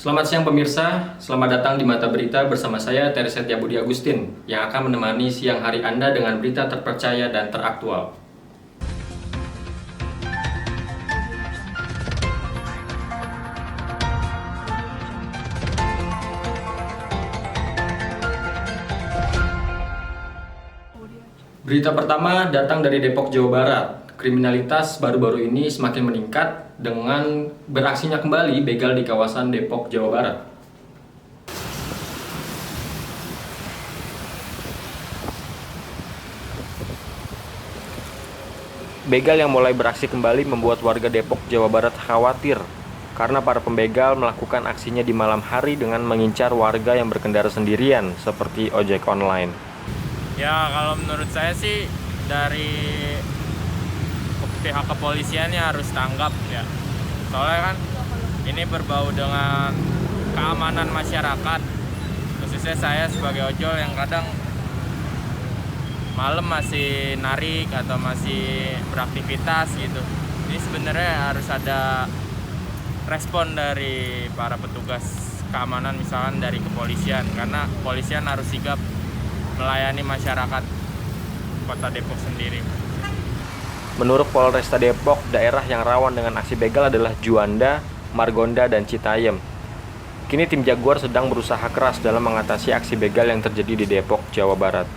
Selamat siang pemirsa, selamat datang di Mata Berita bersama saya Teresa Budi Agustin yang akan menemani siang hari Anda dengan berita terpercaya dan teraktual. Berita pertama datang dari Depok, Jawa Barat. Kriminalitas baru-baru ini semakin meningkat dengan beraksinya kembali begal di kawasan Depok, Jawa Barat. Begal yang mulai beraksi kembali membuat warga Depok, Jawa Barat khawatir karena para pembegal melakukan aksinya di malam hari dengan mengincar warga yang berkendara sendirian seperti ojek online. Ya, kalau menurut saya sih dari pihak kepolisian ya harus tanggap ya. Soalnya kan ini berbau dengan keamanan masyarakat. Khususnya saya sebagai ojol yang kadang malam masih narik atau masih beraktivitas gitu. Ini sebenarnya harus ada respon dari para petugas keamanan, misalkan dari kepolisian, karena kepolisian harus sigap melayani masyarakat Kota Depok sendiri. Menurut Polresta Depok, daerah yang rawan dengan aksi begal adalah Juanda, Margonda, dan Citayam. Kini tim Jaguar sedang berusaha keras dalam mengatasi aksi begal yang terjadi di Depok, Jawa Barat.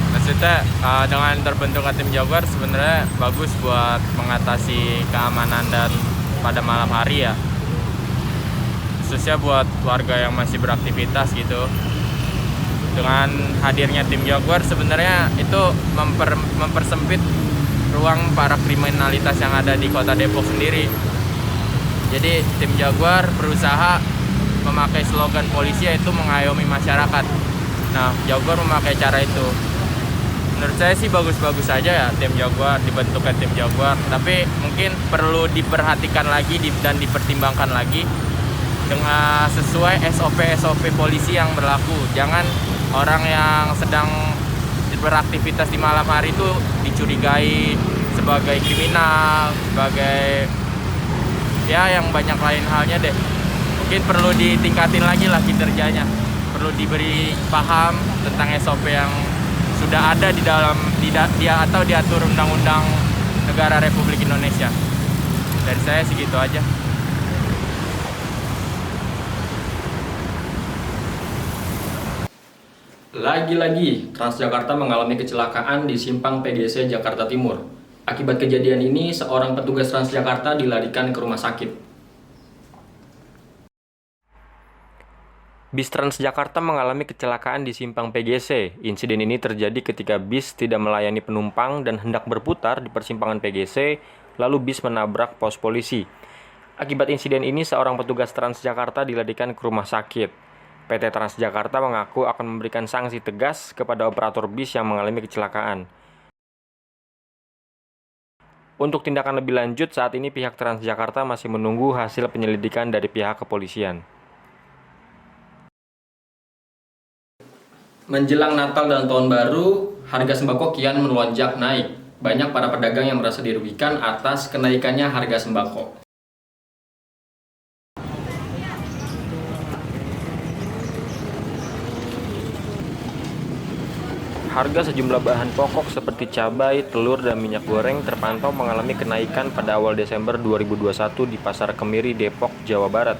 Maksudnya dengan terbentuknya tim Jaguar sebenarnya bagus buat mengatasi keamanan dan pada malam hari ya. Khususnya buat warga yang masih beraktivitas gitu. Dengan hadirnya tim Jaguar sebenarnya itu mempersempit ruang para kriminalitas yang ada di Kota Depok sendiri. Jadi tim Jaguar berusaha memakai slogan polisi yaitu mengayomi masyarakat. Nah, Jaguar memakai cara itu. Menurut saya sih bagus-bagus saja ya tim Jaguar, dibentukkan tim Jaguar. Tapi mungkin perlu diperhatikan lagi dan dipertimbangkan lagi dengan sesuai SOP polisi yang berlaku. Jangan orang yang sedang beraktivitas di malam hari itu dicurigai sebagai kriminal, sebagai ya yang banyak lain halnya deh. Mungkin perlu ditingkatin lagi lah kinerjanya. Perlu diberi paham tentang SOP yang sudah ada di dalam atau diatur Undang-Undang Negara Republik Indonesia. Dari saya segitu aja. Lagi-lagi, Transjakarta mengalami kecelakaan di Simpang PGC Jakarta Timur. Akibat kejadian ini, seorang petugas Transjakarta dilarikan ke rumah sakit. Bis Transjakarta mengalami kecelakaan di Simpang PGC. Insiden ini terjadi ketika bis tidak melayani penumpang dan hendak berputar di persimpangan PGC, lalu bis menabrak pos polisi. Akibat insiden ini, seorang petugas Transjakarta dilarikan ke rumah sakit. PT Transjakarta mengaku akan memberikan sanksi tegas kepada operator bis yang mengalami kecelakaan. Untuk tindakan lebih lanjut, saat ini pihak Transjakarta masih menunggu hasil penyelidikan dari pihak kepolisian. Menjelang Natal dan Tahun Baru, harga sembako kian melonjak naik. Banyak para pedagang yang merasa dirugikan atas kenaikannya harga sembako. Harga sejumlah bahan pokok seperti cabai, telur, dan minyak goreng terpantau mengalami kenaikan pada awal Desember 2021 di Pasar Kemiri, Depok, Jawa Barat.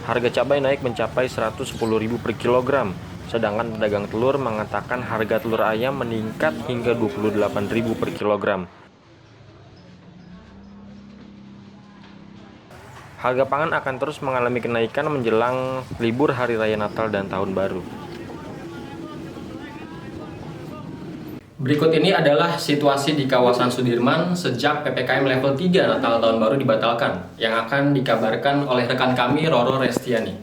Harga cabai naik mencapai Rp110.000 per kilogram, sedangkan pedagang telur mengatakan harga telur ayam meningkat hingga Rp28.000 per kilogram. Harga pangan akan terus mengalami kenaikan menjelang libur Hari Raya Natal dan Tahun Baru. Berikut ini adalah situasi di kawasan Sudirman sejak PPKM level 3 Natal Tahun Baru dibatalkan, yang akan dikabarkan oleh rekan kami Roro Restiani.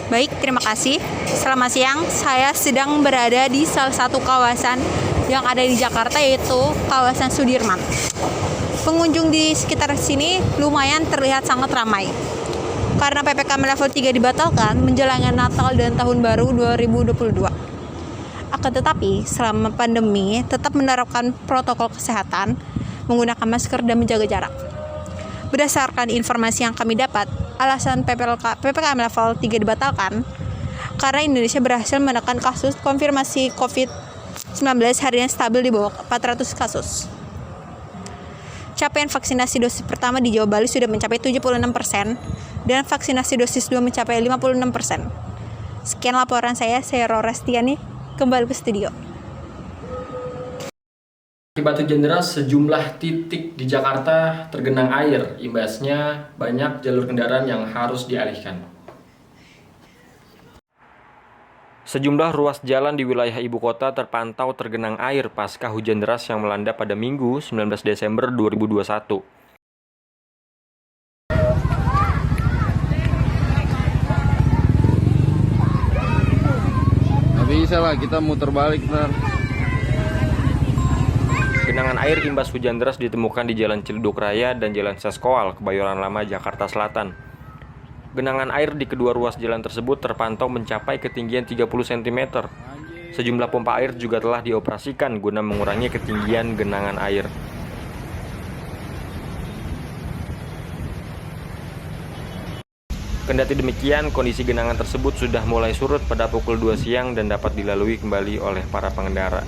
Baik, terima kasih. Selamat siang, saya sedang berada di salah satu kawasan yang ada di Jakarta, yaitu kawasan Sudirman. Pengunjung di sekitar sini lumayan terlihat sangat ramai. Karena PPKM level 3 dibatalkan menjelang Natal dan Tahun Baru 2022. Akan tetapi, selama pandemi tetap menerapkan protokol kesehatan, menggunakan masker dan menjaga jarak. Berdasarkan informasi yang kami dapat, alasan PPKM level 3 dibatalkan karena Indonesia berhasil menekan kasus konfirmasi COVID-19 harian stabil di bawah 400 kasus. Capaian vaksinasi dosis pertama di Jawa Bali sudah mencapai 76% dan vaksinasi dosis 2 mencapai 56%. Sekian laporan saya Rora Stiani, kembali ke studio. Akibat hujan deras, sejumlah titik di Jakarta tergenang air. Imbasnya banyak jalur kendaraan yang harus dialihkan. Sejumlah ruas jalan di wilayah ibu kota terpantau tergenang air pasca hujan deras yang melanda pada Minggu 19 Desember 2021. Nggak bisa lah, kita muter balik ntar. Genangan air imbas hujan deras ditemukan di Jalan Ciledug Raya dan Jalan Seskoal, Kebayoran Lama, Jakarta Selatan. Genangan air di kedua ruas jalan tersebut terpantau mencapai ketinggian 30 cm. Sejumlah pompa air juga telah dioperasikan guna mengurangi ketinggian genangan air. Kendati demikian, kondisi genangan tersebut sudah mulai surut pada pukul 2 siang dan dapat dilalui kembali oleh para pengendara.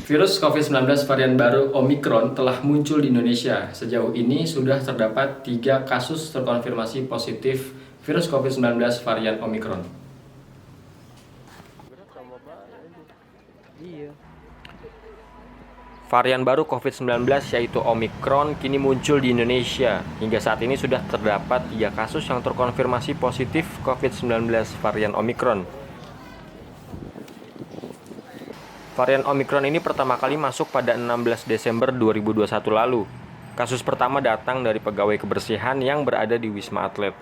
Virus COVID-19 varian baru Omicron telah muncul di Indonesia. Sejauh ini sudah terdapat 3 kasus terkonfirmasi positif virus COVID-19 varian Omicron. Varian baru COVID-19 yaitu Omicron kini muncul di Indonesia. Hingga saat ini sudah terdapat 3 kasus yang terkonfirmasi positif COVID-19 varian Omicron. Varian Omicron ini pertama kali masuk pada 16 Desember 2021 lalu. Kasus pertama datang dari pegawai kebersihan yang berada di Wisma Atlet.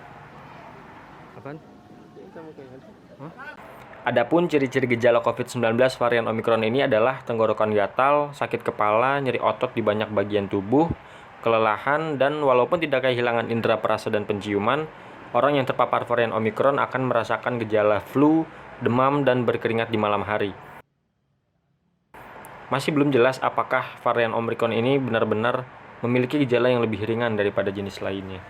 Adapun ciri-ciri gejala COVID-19 varian Omicron ini adalah tenggorokan gatal, sakit kepala, nyeri otot di banyak bagian tubuh, kelelahan, dan walaupun tidak kehilangan indera perasa dan penciuman, orang yang terpapar varian Omicron akan merasakan gejala flu, demam, dan berkeringat di malam hari. Masih belum jelas apakah varian Omicron ini benar-benar memiliki gejala yang lebih ringan daripada jenis lainnya.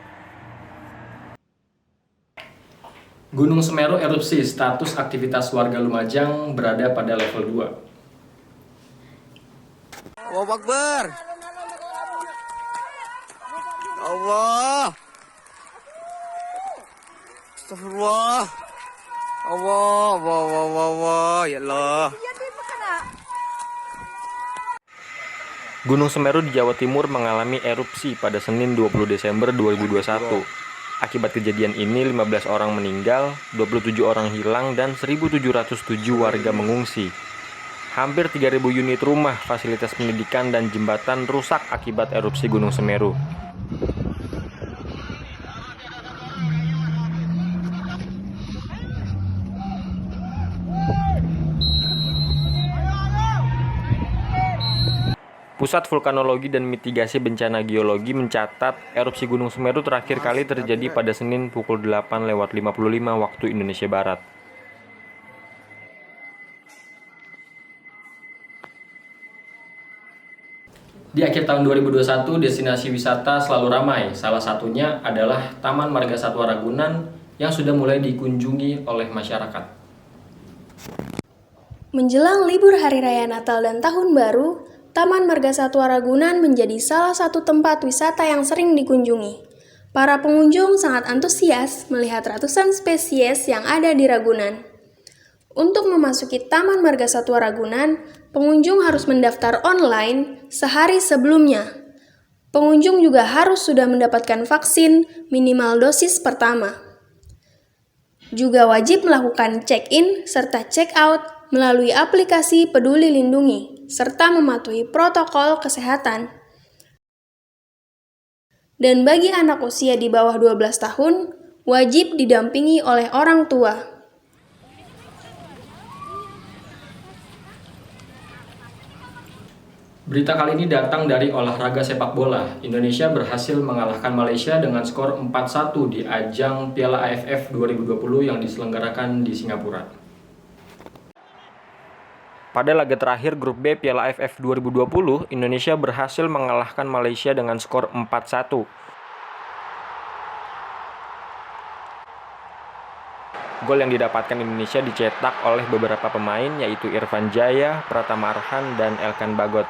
Gunung Semeru erupsi, status aktivitas warga Lumajang berada pada level 2. Allahu Akbar. Allah. Astagfirullah. Allah, ya Allah. Gunung Semeru di Jawa Timur mengalami erupsi pada Senin 20 Desember 2021. Akibat kejadian ini 15 orang meninggal, 27 orang hilang, dan 1.707 warga mengungsi. Hampir 3.000 unit rumah, fasilitas pendidikan, dan jembatan rusak akibat erupsi Gunung Semeru. Pusat Vulkanologi dan Mitigasi Bencana Geologi mencatat erupsi Gunung Semeru terakhir kali terjadi pada Senin pukul 8.55 waktu Indonesia Barat. Di akhir tahun 2021, destinasi wisata selalu ramai. Salah satunya adalah Taman Marga Satwa Ragunan yang sudah mulai dikunjungi oleh masyarakat. Menjelang libur Hari Raya Natal dan Tahun Baru, Taman Marga Satwa Ragunan menjadi salah satu tempat wisata yang sering dikunjungi. Para pengunjung sangat antusias melihat ratusan spesies yang ada di Ragunan. Untuk memasuki Taman Marga Satwa Ragunan, pengunjung harus mendaftar online sehari sebelumnya. Pengunjung juga harus sudah mendapatkan vaksin minimal dosis pertama. Juga wajib melakukan check-in serta check-out melalui aplikasi Peduli Lindungi, serta mematuhi protokol kesehatan. Dan bagi anak usia di bawah 12 tahun, wajib didampingi oleh orang tua. Berita kali ini datang dari olahraga sepak bola. Indonesia berhasil mengalahkan Malaysia dengan skor 4-1 di ajang Piala AFF 2020 yang diselenggarakan di Singapura. Pada laga terakhir grup B Piala AFF 2020, Indonesia berhasil mengalahkan Malaysia dengan skor 4-1. Gol yang didapatkan Indonesia dicetak oleh beberapa pemain yaitu Irfan Jaya, Pratama Arhan, dan Elkan Bagot.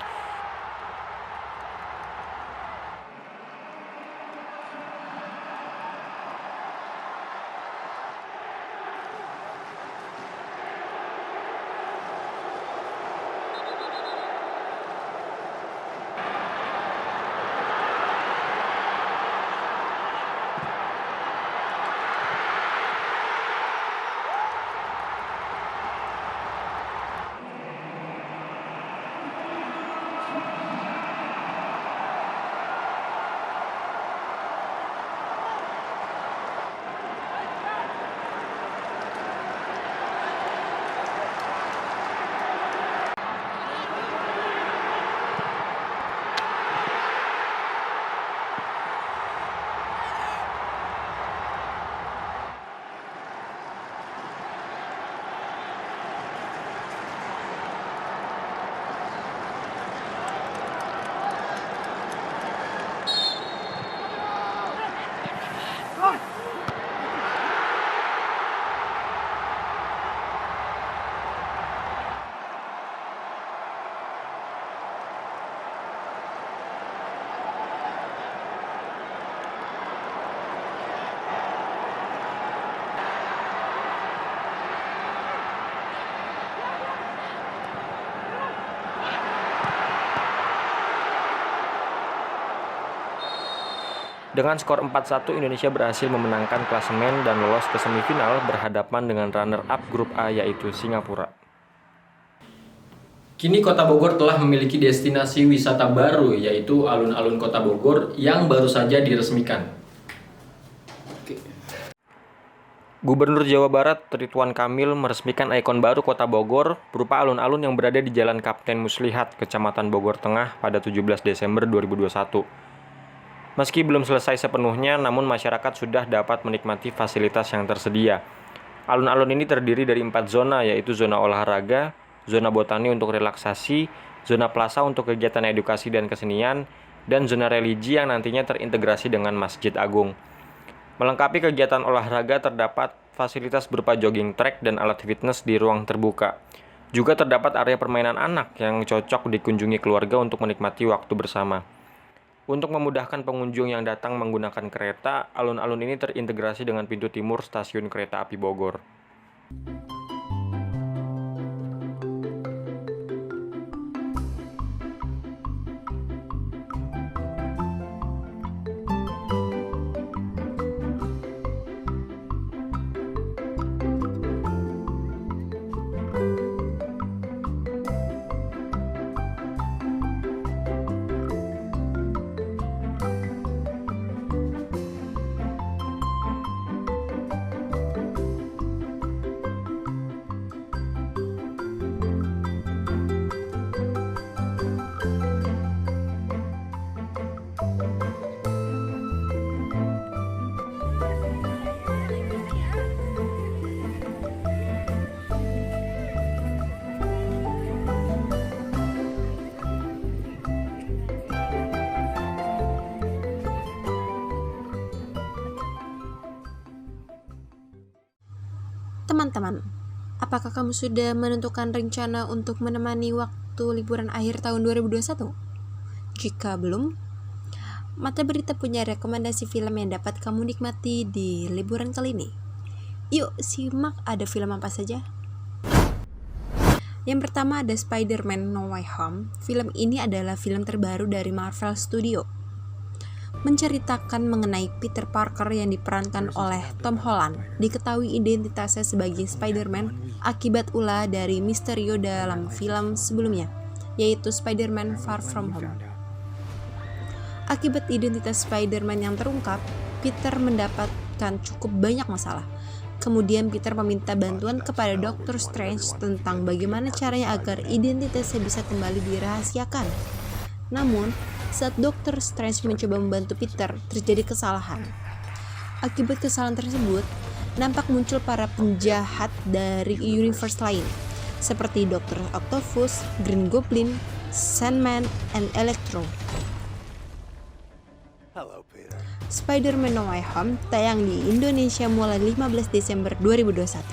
Dengan skor 4-1, Indonesia berhasil memenangkan klasemen dan lolos ke semifinal berhadapan dengan runner-up grup A yaitu Singapura. Kini Kota Bogor telah memiliki destinasi wisata baru yaitu alun-alun Kota Bogor yang baru saja diresmikan. Gubernur Jawa Barat Ridwan Kamil meresmikan ikon baru Kota Bogor berupa alun-alun yang berada di Jalan Kapten Muslihat, Kecamatan Bogor Tengah pada 17 Desember 2021. Meski belum selesai sepenuhnya, namun masyarakat sudah dapat menikmati fasilitas yang tersedia. Alun-alun ini terdiri dari 4 zona, yaitu zona olahraga, zona botani untuk relaksasi, zona plaza untuk kegiatan edukasi dan kesenian, dan zona religi yang nantinya terintegrasi dengan Masjid Agung. Melengkapi kegiatan olahraga terdapat fasilitas berupa jogging track dan alat fitness di ruang terbuka. Juga terdapat area permainan anak yang cocok dikunjungi keluarga untuk menikmati waktu bersama. Untuk memudahkan pengunjung yang datang menggunakan kereta, alun-alun ini terintegrasi dengan pintu timur stasiun kereta api Bogor. Teman-teman, apakah kamu sudah menentukan rencana untuk menemani waktu liburan akhir tahun 2021? Jika belum, Mata Berita punya rekomendasi film yang dapat kamu nikmati di liburan kali ini. Yuk simak ada film apa saja. Yang pertama ada Spider-Man No Way Home. Film ini adalah film terbaru dari Marvel Studio. Menceritakan mengenai Peter Parker yang diperankan oleh Tom Holland, diketahui identitasnya sebagai Spider-Man akibat ulah dari Mysterio dalam film sebelumnya, yaitu Spider-Man Far From Home. Akibat identitas Spider-Man yang terungkap, Peter mendapatkan cukup banyak masalah. Kemudian Peter meminta bantuan kepada Doctor Strange tentang bagaimana caranya agar identitasnya bisa kembali dirahasiakan. Namun, saat Dr. Strange mencoba membantu Peter, terjadi kesalahan. Akibat kesalahan tersebut, nampak muncul para penjahat dari universe lain. seperti Dr. Octopus, Green Goblin, Sandman, and Electro. Spider-Man No Way Home tayang di Indonesia mulai 15 Desember 2021.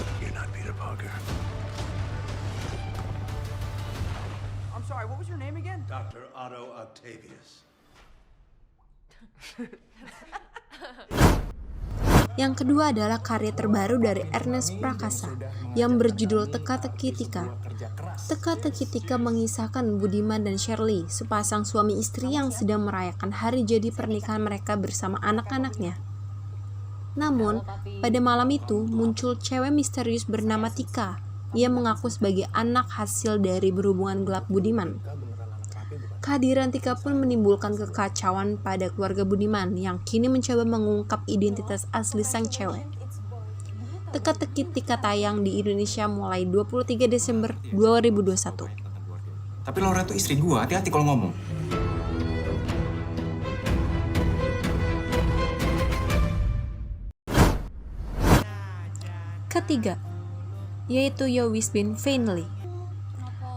I'm sorry, what was your name again? Dr. Otto Octavius. Yang kedua adalah karya terbaru dari Ernest Prakasa yang berjudul Teka-Teki Tika. Teka-Teki Tika mengisahkan Budiman dan Shirley, sepasang suami istri yang sedang merayakan hari jadi pernikahan mereka bersama anak-anaknya. Namun, pada malam itu muncul cewek misterius bernama Tika. Ia mengaku sebagai anak hasil dari berhubungan gelap Budiman. Kehadiran Tika pun menimbulkan kekacauan pada keluarga Budiman yang kini mencoba mengungkap identitas asli sang cewek. Teka-Teki Tika tayang di Indonesia mulai 23 Desember 2021. Tapi Laura tuh istri gua, hati-hati kalau ngomong. Ketiga, yaitu You Wish Been Finally,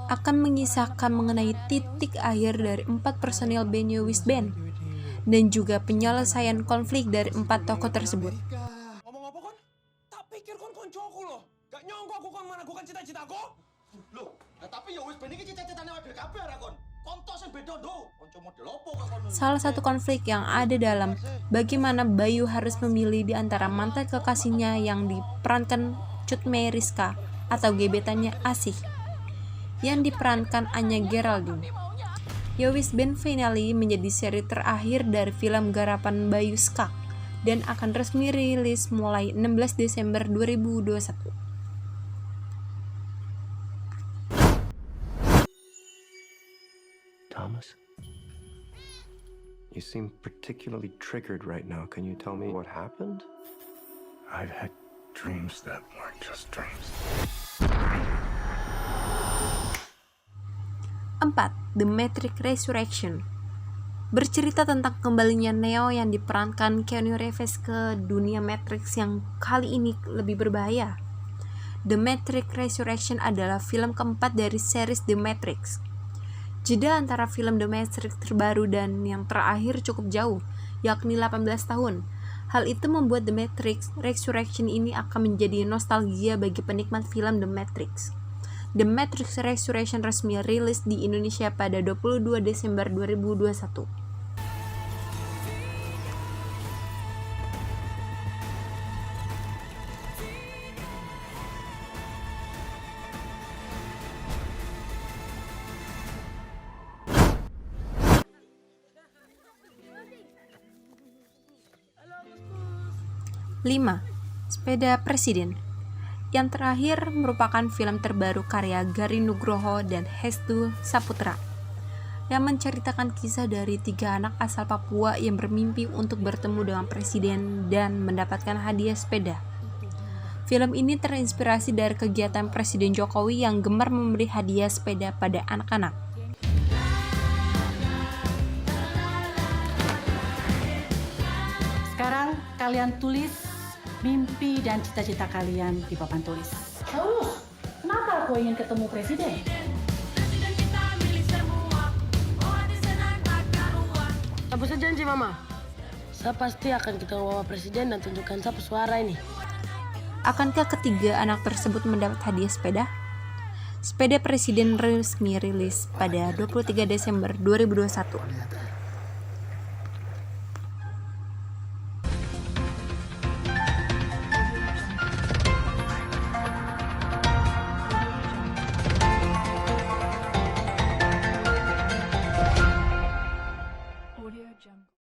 akan mengisahkan mengenai titik akhir dari 4 personil band You Wish Band dan juga penyelesaian konflik dari 4 tokoh tersebut. Ngomong apa kon? Tak pikir kon koncoku loh. Gak nyongko aku kon meragukan cita-citaku. Loh, tapi ya wis ben iki cita-citane wae kabeh ra kon. Kontok sing beda ndo. Konco model opo kok kon? Salah satu konflik yang ada dalam bagaimana Bayu harus memilih di antara mantan kekasihnya yang diperankan Cut Meyriska atau gebetannya Asih yang diperankan Anya Geraldine. You Wish Been Finally menjadi seri terakhir dari film garapan Bayu Skak dan akan resmi rilis mulai 16 Desember 2021. Thomas, you seem particularly triggered right now. Can you tell me what happened? I've had dreams that weren't just dreams. 4. The Matrix Resurrection bercerita tentang kembalinya Neo yang diperankan Keanu Reeves ke dunia Matrix yang kali ini lebih berbahaya. The Matrix Resurrection adalah film keempat dari series The Matrix. Jeda antara film The Matrix terbaru dan yang terakhir cukup jauh, yakni 18 tahun. Hal itu membuat The Matrix Resurrection ini akan menjadi nostalgia bagi penikmat film The Matrix. The Matrix Resurrection resmi rilis di Indonesia pada 22 Desember 2021. Lima, Sepeda Presiden. Yang terakhir merupakan film terbaru karya Gari Nugroho dan Hestu Saputra yang menceritakan kisah dari 3 anak asal Papua yang bermimpi untuk bertemu dengan presiden dan mendapatkan hadiah sepeda. Film ini terinspirasi dari kegiatan Presiden Jokowi yang gemar memberi hadiah sepeda pada anak-anak. Sekarang kalian tulis mimpi dan cita-cita kalian di papan tulis. Saulus, kenapa kau ingin ketemu presiden? Apa saja janji mama? Saya pasti akan ketemu Bapak Presiden dan tunjukkan sapu suara ini. Akankah ketiga anak tersebut mendapat hadiah sepeda? Sepeda Presiden resmi rilis pada 23 Desember 2021. 'Audio Jungle'.